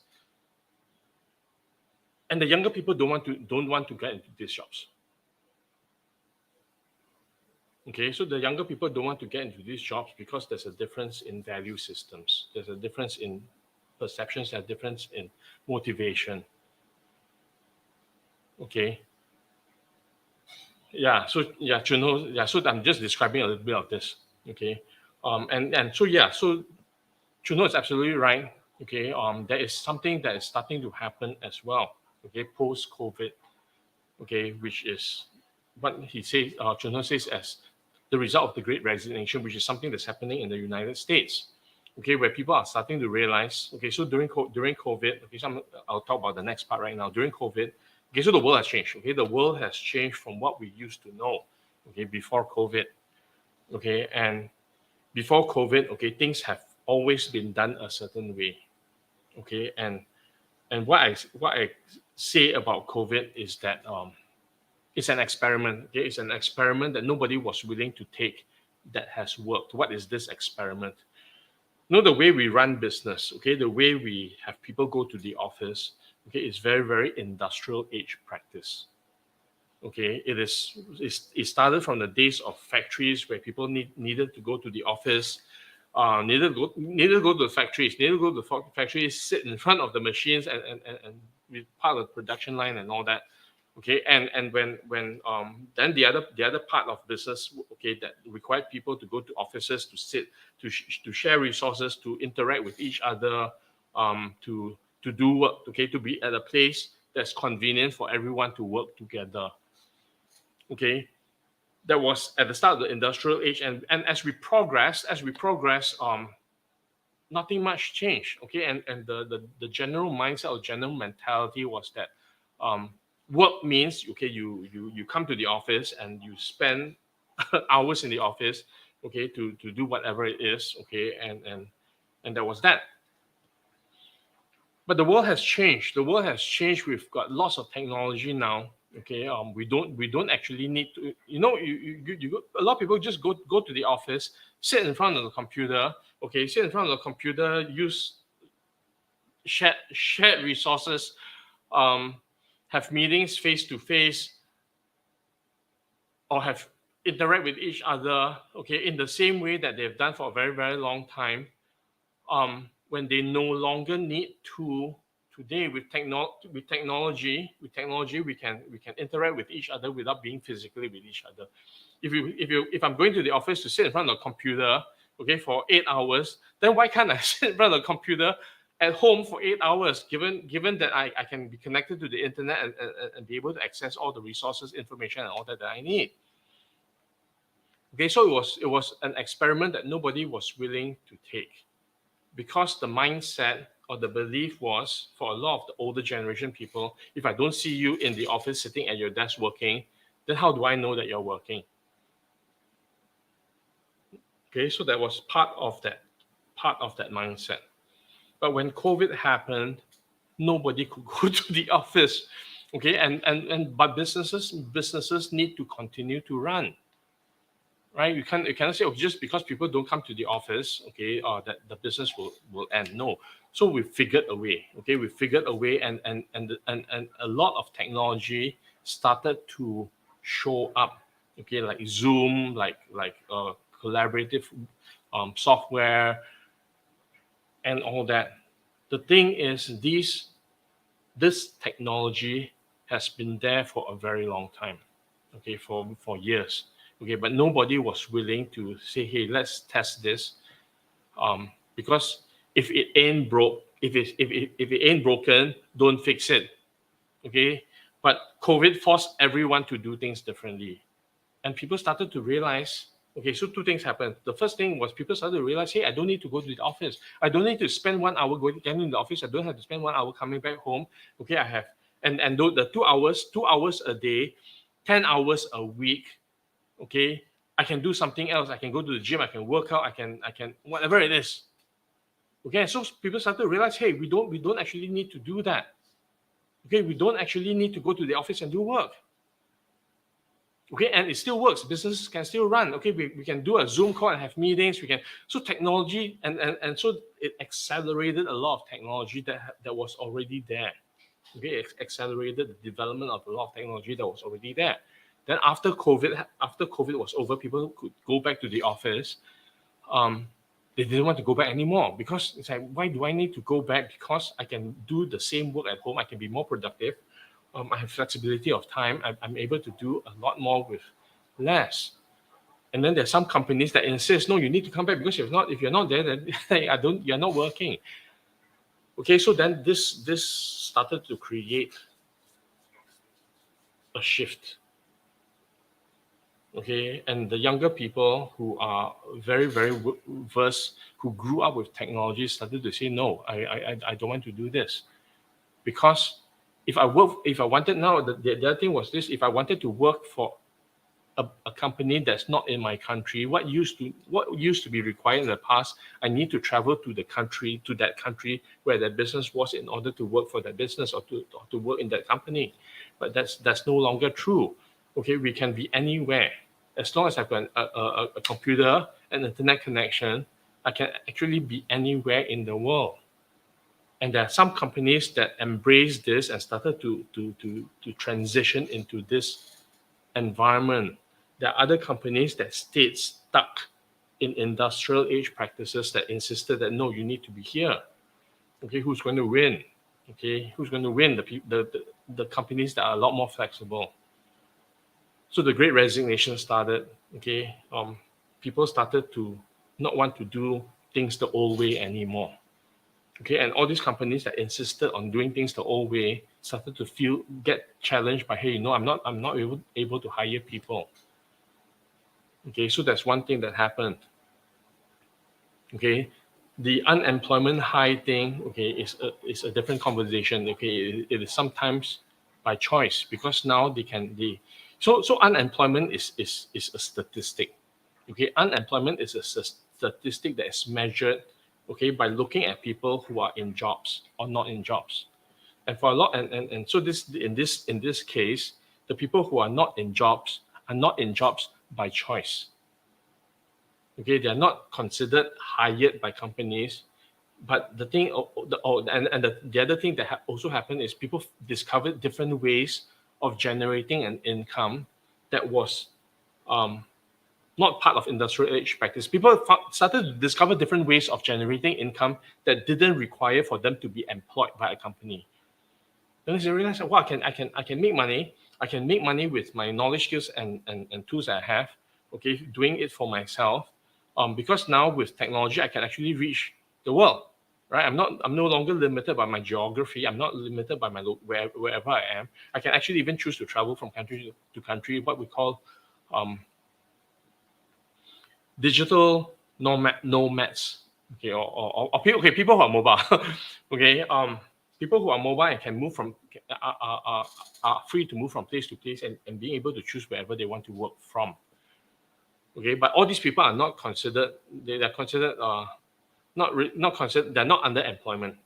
And the younger people don't want to get into these jobs. Okay, so the younger people don't want to get into these jobs because there's a difference in value systems. There's a difference in perceptions. There's a difference in motivation. Okay. Yeah. So yeah, Chunho. Yeah. So I'm just describing a little bit of this. Okay. And so yeah. So Chunho is absolutely right. Okay. There is something that is starting to happen as well. Okay. Post COVID. Okay, which is what he says. Chunho says as the result of the Great Resignation, which is something that's happening in the United States. Okay, where people are starting to realize. Okay, so during COVID. Okay, so I'll talk about the next part right now. During COVID. Okay, so the world has changed. Okay, the world has changed from what we used to know. Okay, before COVID. Okay, and before COVID. Okay, things have always been done a certain way. Okay, and what I say about COVID is that it's an experiment. Okay, it's an experiment that nobody was willing to take that has worked. What is this experiment? You know, the way we run business, okay, the way we have people go to the office, okay, is very, very industrial age practice. Okay, it started from the days of factories where people needed to go to the office, needed to go to the factories, needed to go to the factories, sit in front of the machines and be part of the production line and all that. Okay, and when then the other part of business, okay, that required people to go to offices to sit, to share resources, to interact with each other, to do work, okay, to be at a place that's convenient for everyone to work together. Okay, that was at the start of the industrial age, and as we progress, nothing much changed. Okay, and the general mindset or general mentality was that work means, okay, you come to the office and you spend hours in the office, okay, to do whatever it is, okay, and that was that. But the world has changed. The world has changed. We've got lots of technology now. Okay, we don't actually need to. You know, a lot of people just go to the office, sit in front of the computer. Okay, sit in front of the computer, use shared resources, have meetings face to face, or have interact with each other. Okay, in the same way that they've done for a very, very long time. When they no longer need to. Today, with technology, we can interact with each other without being physically with each other. If I'm going to the office to sit in front of a computer, okay, for 8 hours, then why can't I sit in front of a computer at home for 8 hours? Given that I can be connected to the internet and be able to access all the resources, information, and all that I need. Okay, so it was an experiment that nobody was willing to take, because the mindset or the belief was, for a lot of the older generation people, if I don't see you in the office sitting at your desk working, then how do I know that you're working? Okay, so that was part of that mindset. But when COVID happened, nobody could go to the office. Okay, but businesses need to continue to run. Right, you cannot say, oh, just because people don't come to the office, okay, that the business will end. No, so we figured a way. Okay, we figured a way, and a lot of technology started to show up. Okay, like Zoom, like collaborative software, and all that. The thing is, this technology has been there for a very long time. Okay, for years. Okay, but nobody was willing to say, hey, let's test this, because if it ain't broken, don't fix it. Okay, but COVID forced everyone to do things differently, and people started to realize. Okay, so two things happened. The first thing was people started to realize, hey, I don't need to go to the office. I don't need to spend 1 hour getting in the office. I don't have to spend 1 hour coming back home. Okay, I have, and the 2 hours a day, 10 hours a week. Okay, I can do something else. I can go to the gym. I can work out. I can whatever it is. Okay, so people started to realize, hey, we don't actually need to do that. Okay, we don't actually need to go to the office and do work. Okay, and it still works. Businesses can still run. Okay, we can do a Zoom call and have meetings. We can, so technology and so it accelerated a lot of technology that was already there. Okay, it accelerated the development of a lot of technology that was already there. Then after COVID was over, people could go back to the office. They didn't want to go back anymore, because it's like, why do I need to go back? Because I can do the same work at home. I can be more productive. I have flexibility of time. I'm able to do a lot more with less. And then there's some companies that insist, no, you need to come back, because if you're not there, then you're not working. Okay, so then this started to create a shift. Okay, and the younger people who are very, very versed, who grew up with technology, started to say, no, I don't want to do this, because if I wanted, now the other thing was this: if I wanted to work for a company that's not in my country, what used to be required in the past, I need to travel to that country where that business was in order to work for that business or to work in that company. But that's no longer true. Okay, we can be anywhere. As long as I've got a computer and internet connection, I can actually be anywhere in the world. And there are some companies that embrace this and started to transition into this environment. There are other companies that stayed stuck in industrial age practices that insisted that no, you need to be here. Okay, who's going to win? Okay, who's going to win? The companies that are a lot more flexible. So the Great Resignation started. Okay, people started to not want to do things the old way anymore. Okay, and all these companies that insisted on doing things the old way started to get challenged by, hey, I'm not able to hire people. Okay, so that's one thing that happened. Okay, the unemployment high thing, okay, is a different conversation. Okay, it is sometimes by choice, because now so unemployment is a statistic. Okay, unemployment is a statistic that is measured, okay, by looking at people who are in jobs or not in jobs. And for a lot, and so in this case, the people who are not in jobs are not in jobs by choice. Okay, they are not considered hired by companies. But the thing, the other thing that also happened is people discovered different ways of generating an income that was not part of industrial age practice. People started to discover different ways of generating income that didn't require for them to be employed by a company. Then they realized, wow, I can make money. I can make money with my knowledge, skills, and tools that I have. Okay, doing it for myself. Because now with technology, I can actually reach the world. Right? I'm no longer limited by my geography. I'm not limited by my wherever I am. I can actually even choose to travel from country to country, what we call digital nomads. Okay, or people who are mobile. Okay, people who are mobile and can move from are free to move from place to place and being able to choose wherever they want to work from. Okay, but all these people are not considered. They're considered not considered. They're not under employment.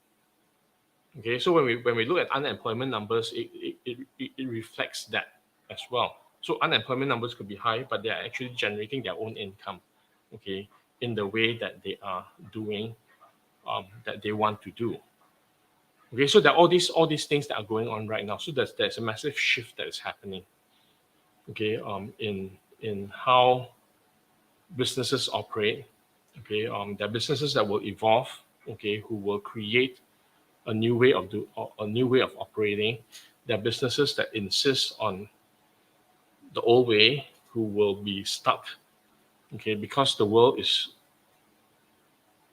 Okay, so when we look at unemployment numbers, it reflects that as well. So unemployment numbers could be high, but they are actually generating their own income. Okay, in the way that they are doing, that they want to do. Okay, so there are all these things that are going on right now. So there's a massive shift that is happening. Okay, in how businesses operate. Okay, there are businesses that will evolve. Okay, who will create a new way of operating. There are businesses that insist on the old way, who will be stuck. Okay, because the world is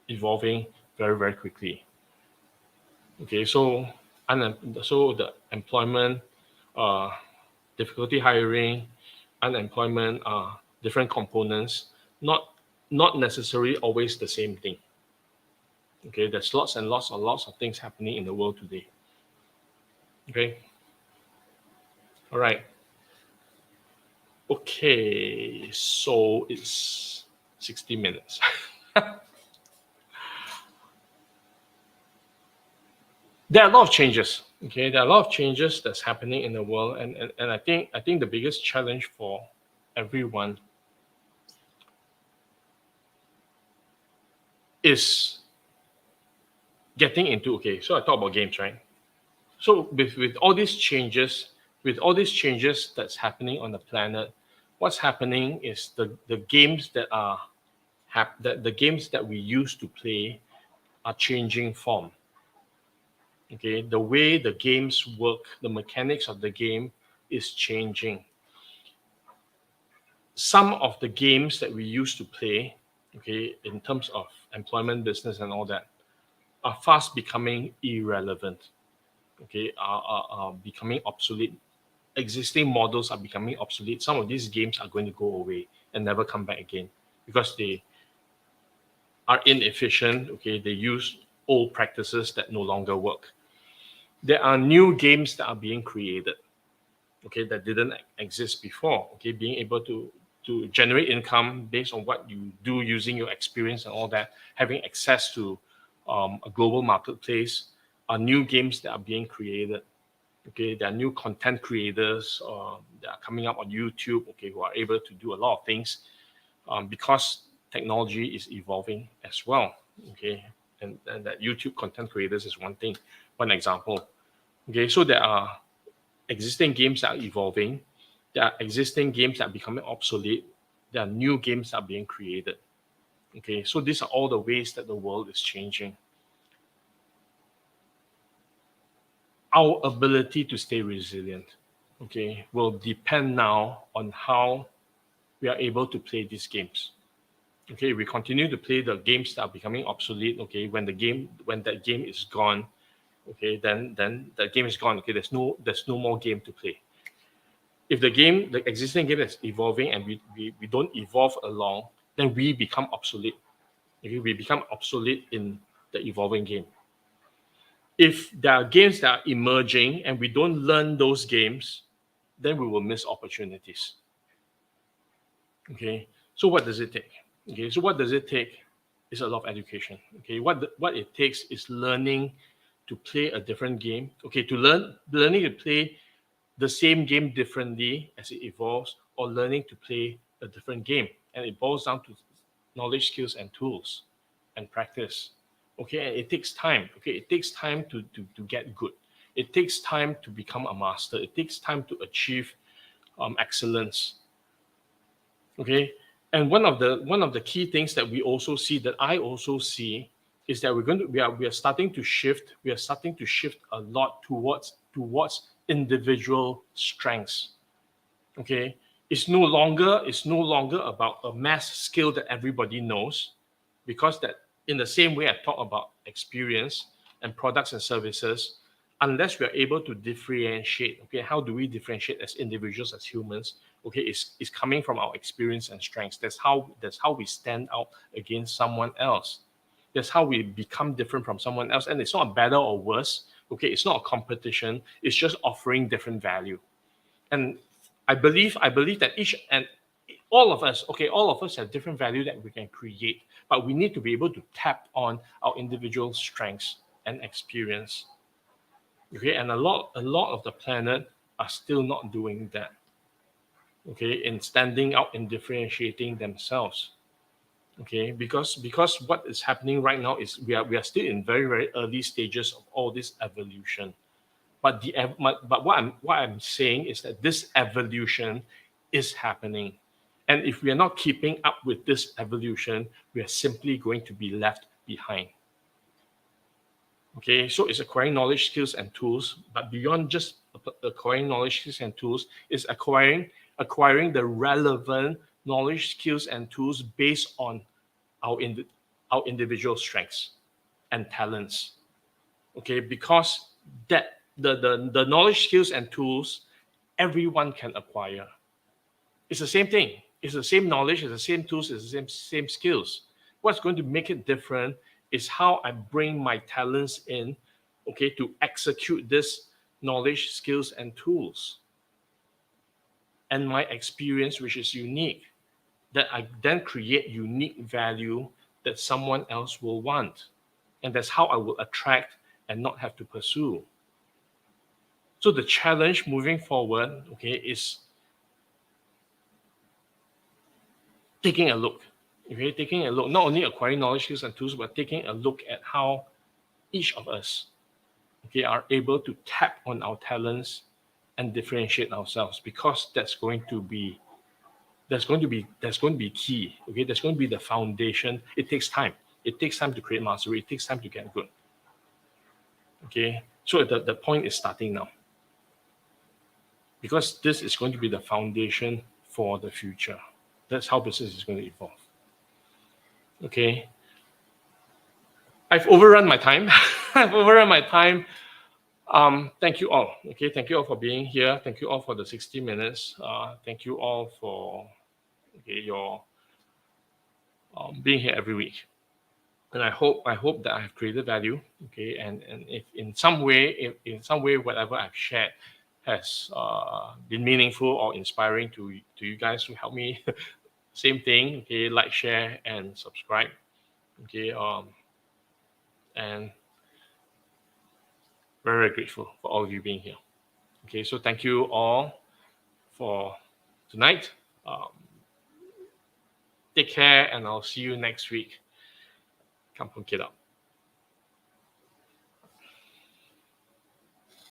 evolving very, very quickly. Okay, so the employment, difficulty hiring, unemployment are different components, not necessarily always the same thing. Okay, there's lots of things happening in the world today. Okay, all right. Okay, so it's 60 minutes. There are a lot of changes. Okay, there are a lot of changes that's happening in the world, and I think the biggest challenge for everyone is getting into. Okay, so I talk about games, right? So with all these changes, that's happening on the planet, what's happening is the games that are the games that we used to play are changing form. Okay, the way the games work, the mechanics of the game is changing. Some of the games that we used to play, okay, in terms of employment, business, and all that, are fast becoming irrelevant. Okay, are becoming obsolete. Existing models are becoming obsolete. Some of these games are going to go away and never come back again because they are inefficient. Okay, they use old practices that no longer work. There are new games that are being created. okay, that didn't exist before. Okay, being able to generate income based on what you do using your experience and all that, having access to a global marketplace, are new games that are being created. Okay, there are new content creators that are coming up on YouTube, okay, who are able to do a lot of things because technology is evolving as well. Okay, and that YouTube content creators is one example. Okay, so there are existing games that are evolving, there are existing games that are becoming obsolete, there are new games that are being created. Okay, so these are all the ways that the world is changing. Our ability to stay resilient, okay, will depend now on how we are able to play these games. Okay, we continue to play the games that are becoming obsolete. Okay, when that game is gone, okay, then the game is gone. Okay, there's no more game to play. If the existing game is evolving and we don't evolve along, then we become obsolete. Okay, we become obsolete in the evolving game. If there are games that are emerging and we don't learn those games, then we will miss opportunities. Okay, so what does it take? Okay, so what does it take is a lot of education. Okay, what it takes is learning to play a different game. Okay, learning to play the same game differently as it evolves, or learning to play a different game. And it boils down to knowledge, skills, and tools and practice. Okay, and it takes time. Okay, it takes time to get good. It takes time to become a master. It takes time to achieve excellence. Okay, and one of the key things that we also see, that I also see, is that we are starting to shift. We are starting to shift a lot towards individual strengths. Okay, it's no longer about a mass skill that everybody knows, because that, in the same way I talk about experience and products and services, unless we are able to differentiate, okay, how do we differentiate as individuals, as humans? Okay, is coming from our experience and strengths. That's how we stand out against someone else. That's how we become different from someone else. And it's not better or worse. Okay, it's not a competition. It's just offering different value. And I believe that all of us have different value that we can create, but we need to be able to tap on our individual strengths and experience. Okay, and a lot of the planet are still not doing that. Okay, in standing out and differentiating themselves. Okay, because what is happening right now is we are still in very, very early stages of all this evolution. But what I'm saying is that this evolution is happening, and if we are not keeping up with this evolution, we are simply going to be left behind. Okay, so it's acquiring knowledge, skills, and tools, but beyond just acquiring knowledge, skills, and tools, is acquiring the relevant knowledge, skills, and tools based on our individual strengths and talents. Okay, because that the knowledge, skills, and tools everyone can acquire. It's the same thing. It's the same knowledge, it's the same tools, it's the same skills. What's going to make it different is how I bring my talents in, okay, to execute this knowledge, skills, and tools. And my experience, which is unique, that I then create unique value that someone else will want. And that's how I will attract and not have to pursue. So the challenge moving forward, okay, is taking a look. Okay, taking a look, not only acquiring knowledge, skills, and tools, but taking a look at how each of us, okay, are able to tap on our talents and differentiate ourselves, because that's going to be key. Okay, that's going to be the foundation. It takes time. It takes time to create mastery. It takes time to get good. Okay, so the point is starting now, because this is going to be the foundation for the future. That's how business is going to evolve. Okay, I've overrun my time. Thank you all. Okay, thank you all for being here. Thank you all for the 60 minutes. Thank you all for your being here every week. And I hope that I have created value. Okay, and if in some way whatever I've shared has been meaningful or inspiring to you guys who help me. Same thing. Okay, like, share, and subscribe. Okay, and very, very grateful for all of you being here. Okay, so thank you all for tonight. Take care, and I'll see you next week. Come hook it up.